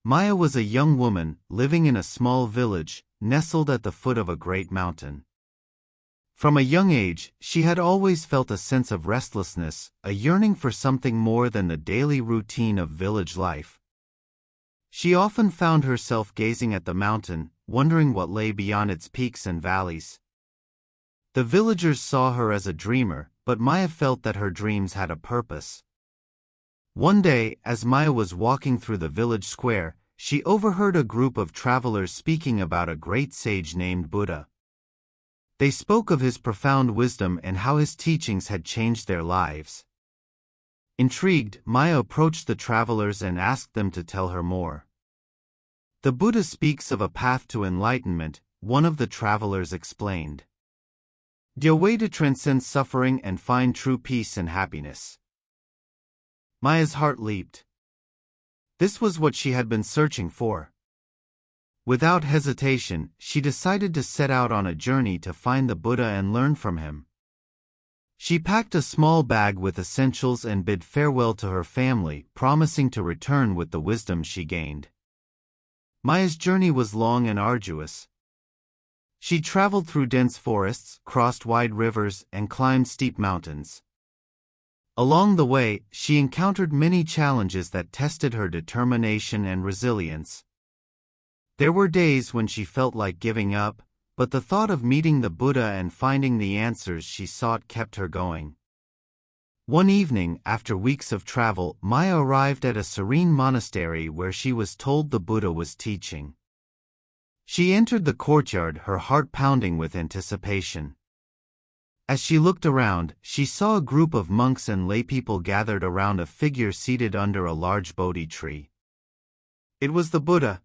Maya was a young woman living in a small village, nestled at the foot of a great mountain. From a young age, she had always felt a sense of restlessness, a yearning for something more than the daily routine of village life. She often found herself gazing at the mountain, wondering what lay beyond its peaks and valleys. The villagers saw her as a dreamer, but Maya felt that her dreams had a purpose. One day, as Maya was walking through the village square, she overheard a group of travelers speaking about a great sage named Buddha. They spoke of his profound wisdom and how his teachings had changed their lives. Intrigued, Maya approached the travelers and asked them to tell her more. "The Buddha speaks of a path to enlightenment," one of the travelers explained. "The way to transcend suffering and find true peace and happiness." Maya's heart leaped. This was what she had been searching for. Without hesitation, she decided to set out on a journey to find the Buddha and learn from him. She packed a small bag with essentials and bid farewell to her family, promising to return with the wisdom she gained. Maya's journey was long and arduous. She traveled through dense forests, crossed wide rivers, and climbed steep mountains. Along the way, she encountered many challenges that tested her determination and resilience. There were days when she felt like giving up, but the thought of meeting the Buddha and finding the answers she sought kept her going. One evening, after weeks of travel, Maya arrived at a serene monastery where she was told the Buddha was teaching. She entered the courtyard, her heart pounding with anticipation. As she looked around, she saw a group of monks and laypeople gathered around a figure seated under a large Bodhi tree. It was the Buddha.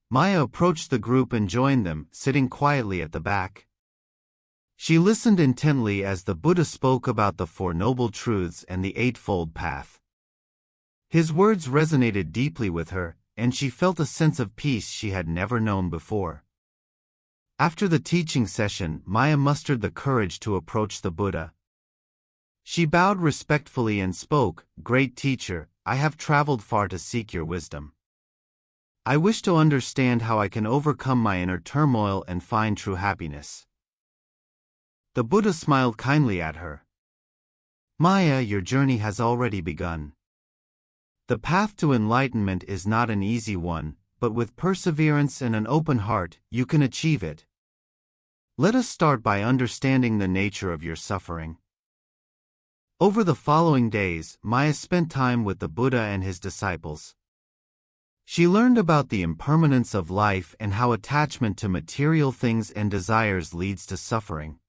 Maya approached the group and joined them, sitting quietly at the back. She listened intently as the Buddha spoke about the Four Noble Truths and the Eightfold Path. His words resonated deeply with her, and she felt a sense of peace she had never known before. After the teaching session, Maya mustered the courage to approach the Buddha. She bowed respectfully and spoke, "Great teacher, I have traveled far to seek your wisdom. I wish to understand how I can overcome my inner turmoil and find true happiness." The Buddha smiled kindly at her. "Maya, your journey has already begun. The path to enlightenment is not an easy one, but with perseverance and an open heart, you can achieve it. Let us start by understanding the nature of your suffering." Over the following days, Maya spent time with the Buddha and his disciples. She learned about the impermanence of life and how attachment to material things and desires leads to suffering.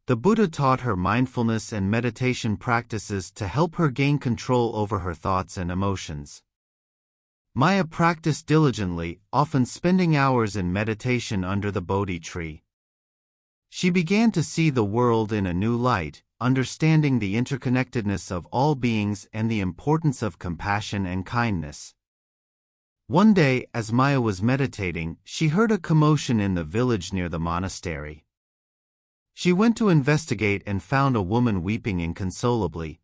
The Buddha taught her mindfulness and meditation practices to help her gain control over her thoughts and emotions. Maya practiced diligently, often spending hours in meditation under the Bodhi tree. She began to see the world in a new light, understanding the interconnectedness of all beings and the importance of compassion and kindness. One day, as Maya was meditating, she heard a commotion in the village near the monastery. She went to investigate and found a woman weeping inconsolably.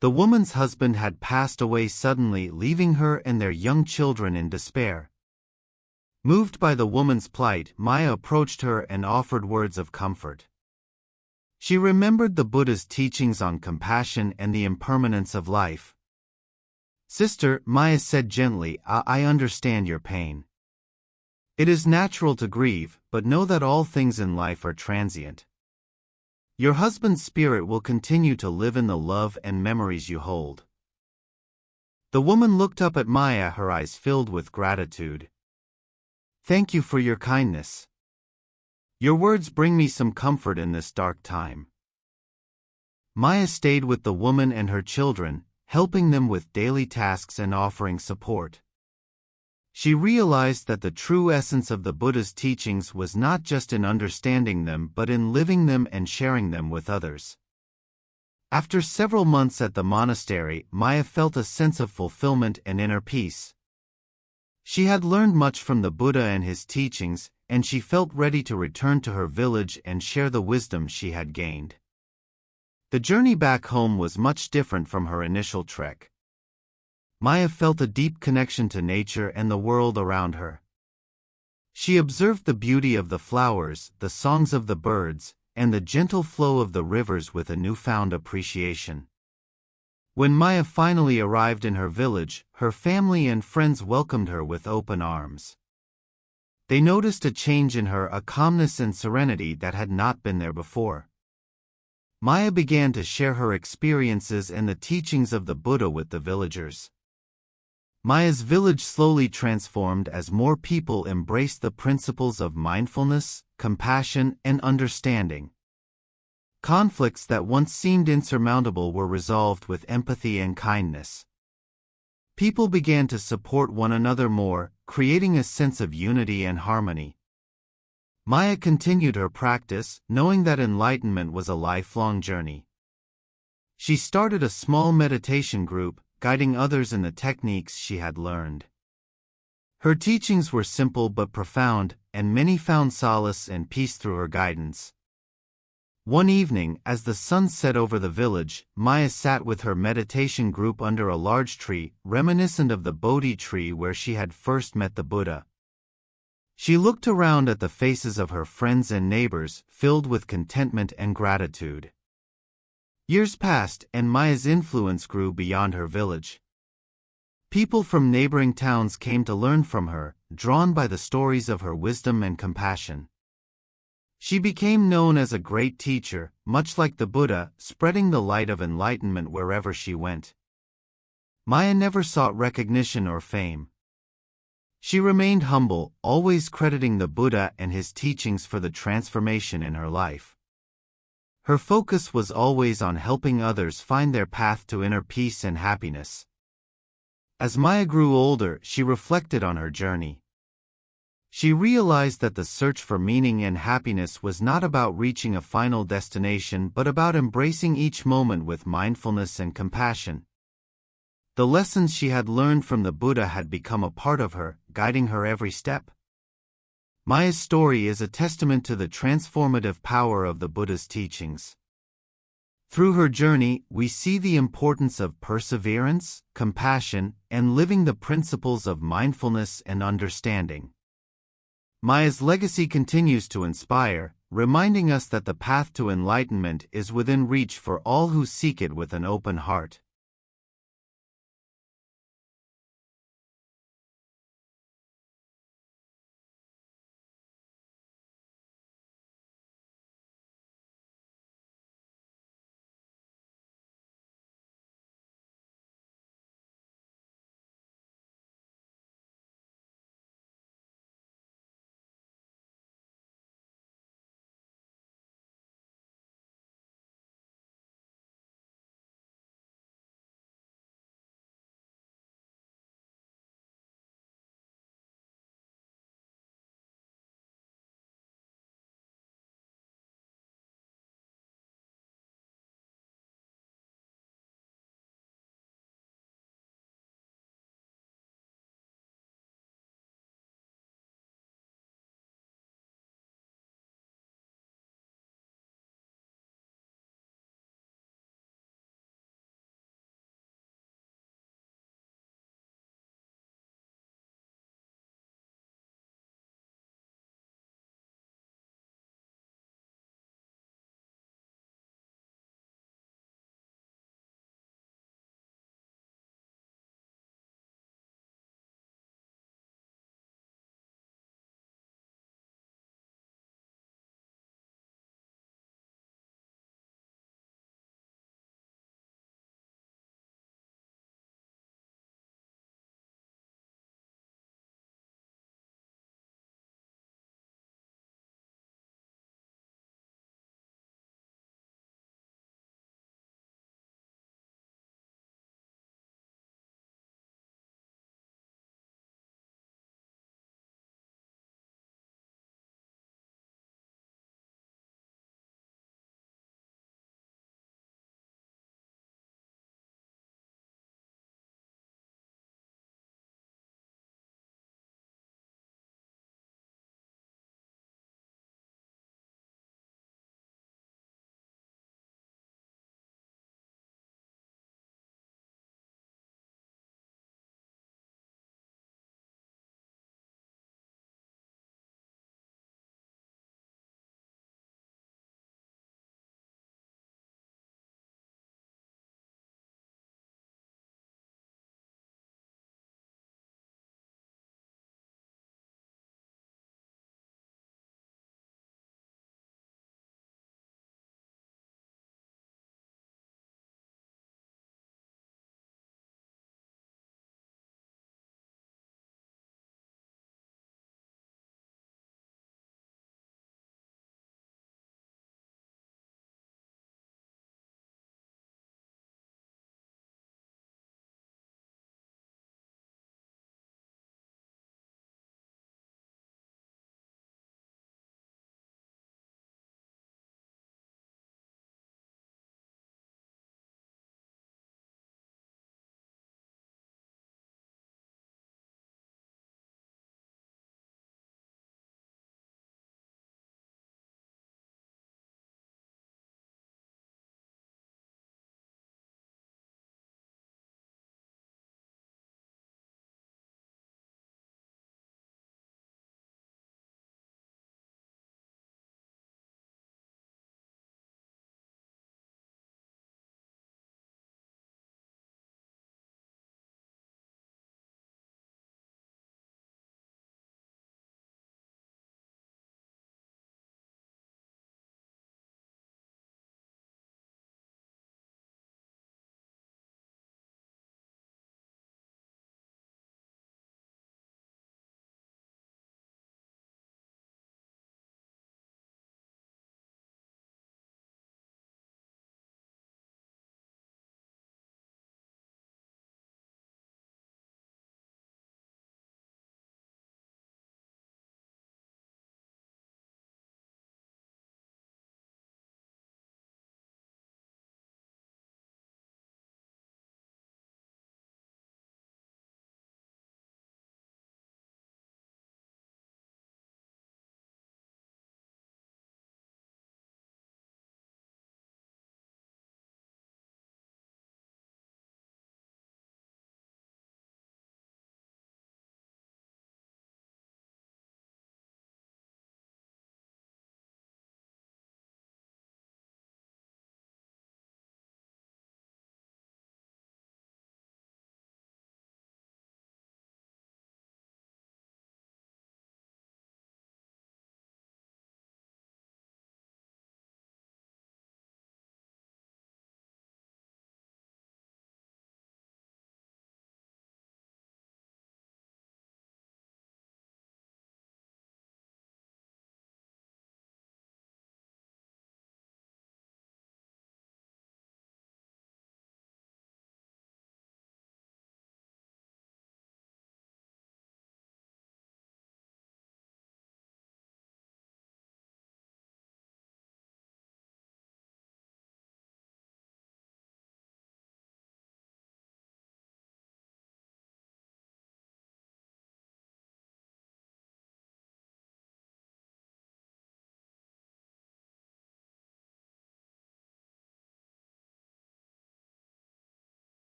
The woman's husband had passed away suddenly, leaving her and their young children in despair. Moved by the woman's plight, Maya approached her and offered words of comfort. She remembered the Buddha's teachings on compassion and the impermanence of life. "Sister," Maya said gently, I understand your pain. It is natural to grieve, but know that all things in life are transient. Your husband's spirit will continue to live in the love and memories you hold." The woman looked up at Maya, her eyes filled with gratitude. "Thank you for your kindness. Your words bring me some comfort in this dark time." Maya stayed with the woman and her children, helping them with daily tasks and offering support. She realized that the true essence of the Buddha's teachings was not just in understanding them but in living them and sharing them with others. After several months at the monastery, Maya felt a sense of fulfillment and inner peace. She had learned much from the Buddha and his teachings, and she felt ready to return to her village and share the wisdom she had gained. The journey back home was much different from her initial trek. Maya felt a deep connection to nature and the world around her. She observed the beauty of the flowers, the songs of the birds, and the gentle flow of the rivers with a newfound appreciation. When Maya finally arrived in her village, her family and friends welcomed her with open arms. They noticed a change in her, a calmness and serenity that had not been there before. Maya began to share her experiences and the teachings of the Buddha with the villagers. Maya's village slowly transformed as more people embraced the principles of mindfulness, compassion, and understanding. Conflicts that once seemed insurmountable were resolved with empathy and kindness. People began to support one another more, creating a sense of unity and harmony. Maya continued her practice, knowing that enlightenment was a lifelong journey. She started a small meditation group, guiding others in the techniques she had learned. Her teachings were simple but profound, and many found solace and peace through her guidance. One evening, as the sun set over the village, Maya sat with her meditation group under a large tree, reminiscent of the Bodhi tree where she had first met the Buddha. She looked around at the faces of her friends and neighbors, filled with contentment and gratitude. Years passed, and Maya's influence grew beyond her village. People from neighboring towns came to learn from her, drawn by the stories of her wisdom and compassion. She became known as a great teacher, much like the Buddha, spreading the light of enlightenment wherever she went. Maya never sought recognition or fame. She remained humble, always crediting the Buddha and his teachings for the transformation in her life. Her focus was always on helping others find their path to inner peace and happiness. As Maya grew older, she reflected on her journey. She realized that the search for meaning and happiness was not about reaching a final destination but about embracing each moment with mindfulness and compassion. The lessons she had learned from the Buddha had become a part of her, guiding her every step. Maya's story is a testament to the transformative power of the Buddha's teachings. Through her journey, we see the importance of perseverance, compassion, and living the principles of mindfulness and understanding. Maya's legacy continues to inspire, reminding us that the path to enlightenment is within reach for all who seek it with an open heart.